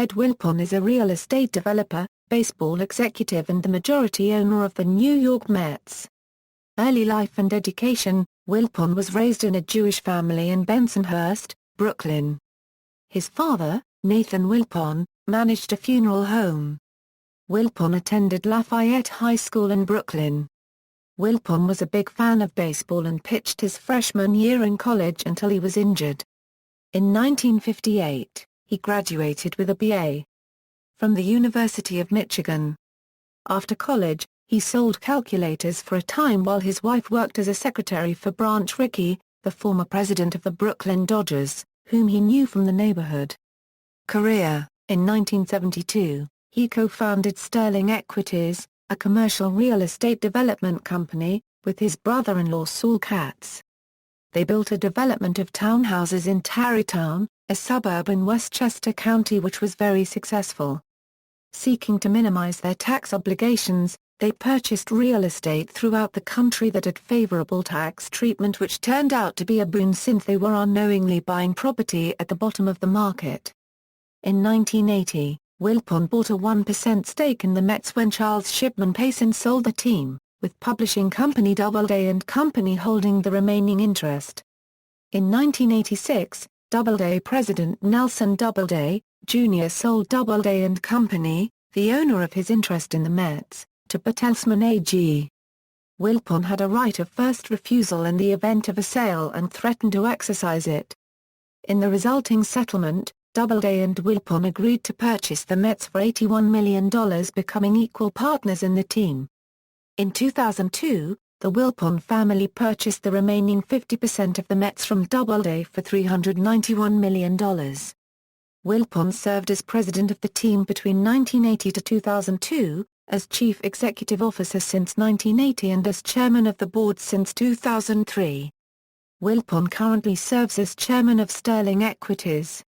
Ed Wilpon is a real estate developer, baseball executive and the majority owner of the New York Mets. Early life and education: Wilpon was raised in a Jewish family in Bensonhurst, Brooklyn. His father, Nathan Wilpon, managed a funeral home. Wilpon attended Lafayette High School in Brooklyn. Wilpon was a big fan of baseball and pitched his freshman year in college until he was injured. In 1958, he graduated with a B.A. from the University of Michigan. After college, he sold calculators for a time while his wife worked as a secretary for Branch Rickey, the former president of the Brooklyn Dodgers, whom he knew from the neighborhood. Career: in 1972, he co-founded Sterling Equities, a commercial real estate development company, with his brother-in-law Saul Katz. They built a development of townhouses in Tarrytown, a suburb in Westchester County which was very successful. Seeking to minimize their tax obligations, they purchased real estate throughout the country that had favorable tax treatment, which turned out to be a boon since they were unknowingly buying property at the bottom of the market. In 1980, Wilpon bought a 1% stake in the Mets when Charles Shipman Payson sold the team, with publishing company Doubleday and Company holding the remaining interest. In 1986, Doubleday president Nelson Doubleday, Jr. sold Doubleday and Company, the owner of his interest in the Mets, to Bertelsmann AG. Wilpon had a right of first refusal in the event of a sale and threatened to exercise it. In the resulting settlement, Doubleday and Wilpon agreed to purchase the Mets for $81 million, becoming equal partners in the team. In 2002, the Wilpon family purchased the remaining 50% of the Mets from Doubleday for $391 million. Wilpon served as president of the team between 1980 to 2002, as chief executive officer since 1980 and as chairman of the board since 2003. Wilpon currently serves as chairman of Sterling Equities.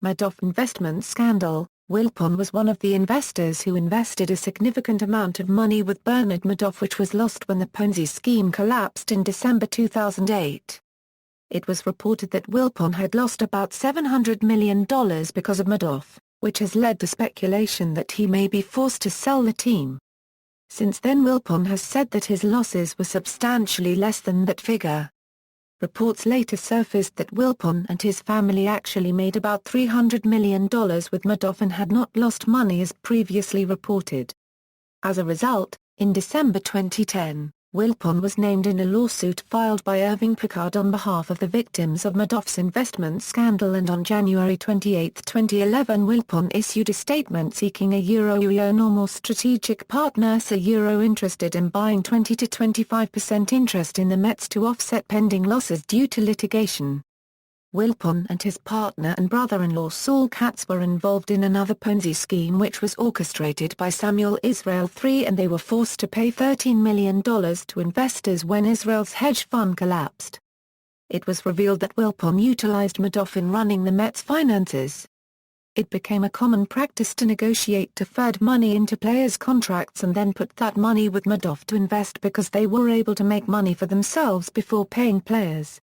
Madoff investment scandal: Wilpon was one of the investors who invested a significant amount of money with Bernard Madoff, which was lost when the Ponzi scheme collapsed in December 2008. It was reported that Wilpon had lost about $700 million because of Madoff, which has led to speculation that he may be forced to sell the team. Since then, Wilpon has said that his losses were substantially less than that figure. Reports later surfaced that Wilpon and his family actually made about $300 million with Madoff and had not lost money as previously reported. As a result, in December 2010, Wilpon was named in a lawsuit filed by Irving Picard on behalf of the victims of Madoff's investment scandal, and on January 28, 2011, Wilpon issued a statement seeking a €1 or more strategic partner interested in buying 20 to 25% interest in the Mets to offset pending losses due to litigation. Wilpon and his partner and brother-in-law Saul Katz were involved in another Ponzi scheme which was orchestrated by Samuel Israel III, and they were forced to pay $13 million to investors when Israel's hedge fund collapsed. It was revealed that Wilpon utilized Madoff in running the Mets' finances. It became a common practice to negotiate deferred money into players' contracts and then put that money with Madoff to invest because they were able to make money for themselves before paying players.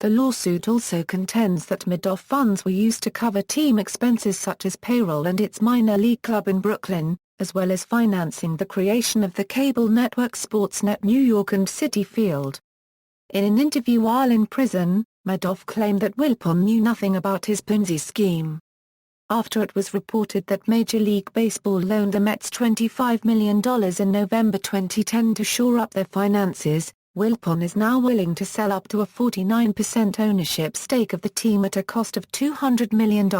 The lawsuit also contends that Madoff funds were used to cover team expenses such as payroll and its minor league club in Brooklyn, as well as financing the creation of the cable network Sportsnet New York and Citi Field. In an interview while in prison, Madoff claimed that Wilpon knew nothing about his Ponzi scheme. After it was reported that Major League Baseball loaned the Mets $25 million in November 2010 to shore up their finances, Wilpon is now willing to sell up to a 49% ownership stake of the team at a cost of $200 million.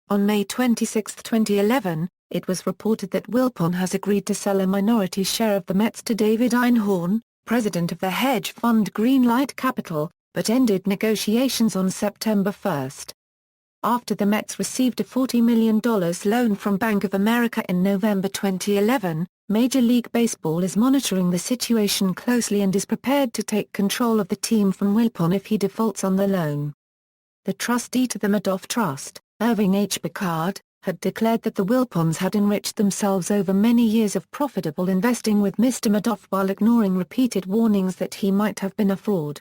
On May 26, 2011, it was reported that Wilpon has agreed to sell a minority share of the Mets to David Einhorn, president of the hedge fund Greenlight Capital, but ended negotiations on September 1. After the Mets received a $40 million loan from Bank of America in November 2011, Major League Baseball is monitoring the situation closely and is prepared to take control of the team from Wilpon if he defaults on the loan. The trustee to the Madoff Trust, Irving H. Picard, had declared that the Wilpons had enriched themselves over many years of profitable investing with Mr. Madoff while ignoring repeated warnings that he might have been a fraud.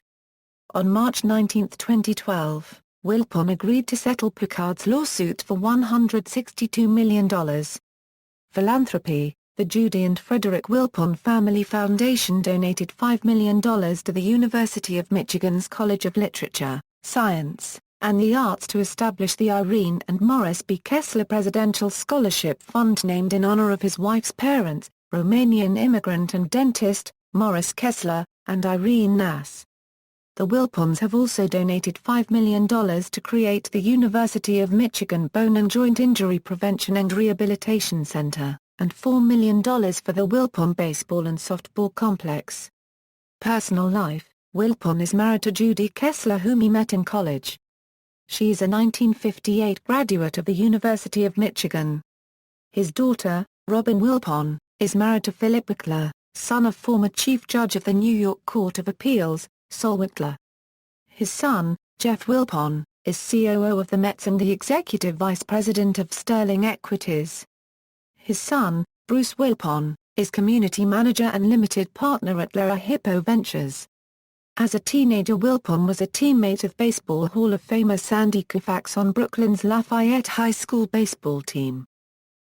On March 19, 2012, Wilpon agreed to settle Picard's lawsuit for $162 million. Philanthropy. The Judy and Frederick Wilpon Family Foundation donated $5 million to the University of Michigan's College of Literature, Science, and the Arts to establish the Irene and Morris B. Kessler Presidential Scholarship Fund named in honor of his wife's parents, Romanian immigrant and dentist, Morris Kessler, and Irene Nass. The Wilpons have also donated $5 million to create the University of Michigan Bone and Joint Injury Prevention and Rehabilitation Center, and $4 million for the Wilpon Baseball and Softball Complex. Personal life. Wilpon is married to Judy Kessler, whom he met in college. She is a 1958 graduate of the University of Michigan. His daughter, Robin Wilpon, is married to Philip Wickler, son of former Chief Judge of the New York Court of Appeals, Sol Wickler. His son, Jeff Wilpon, is COO of the Mets and the Executive Vice President of Sterling Equities. His son, Bruce Wilpon, is Community Manager and Limited Partner at Lera Hippo Ventures. As a teenager, Wilpon was a teammate of Baseball Hall of Famer Sandy Koufax on Brooklyn's Lafayette High School baseball team.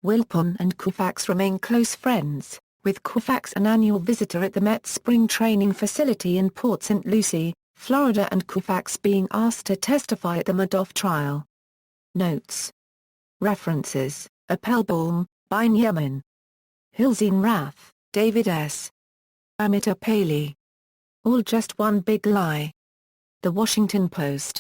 Wilpon and Koufax remain close friends, with Koufax an annual visitor at the Mets spring training facility in Port St. Lucie, Florida, and Koufax being asked to testify at the Madoff trial. Notes. References: Appelbaum, Benjamin. Hilzine Rath, David S. Amita Paley. All Just One Big Lie. The Washington Post.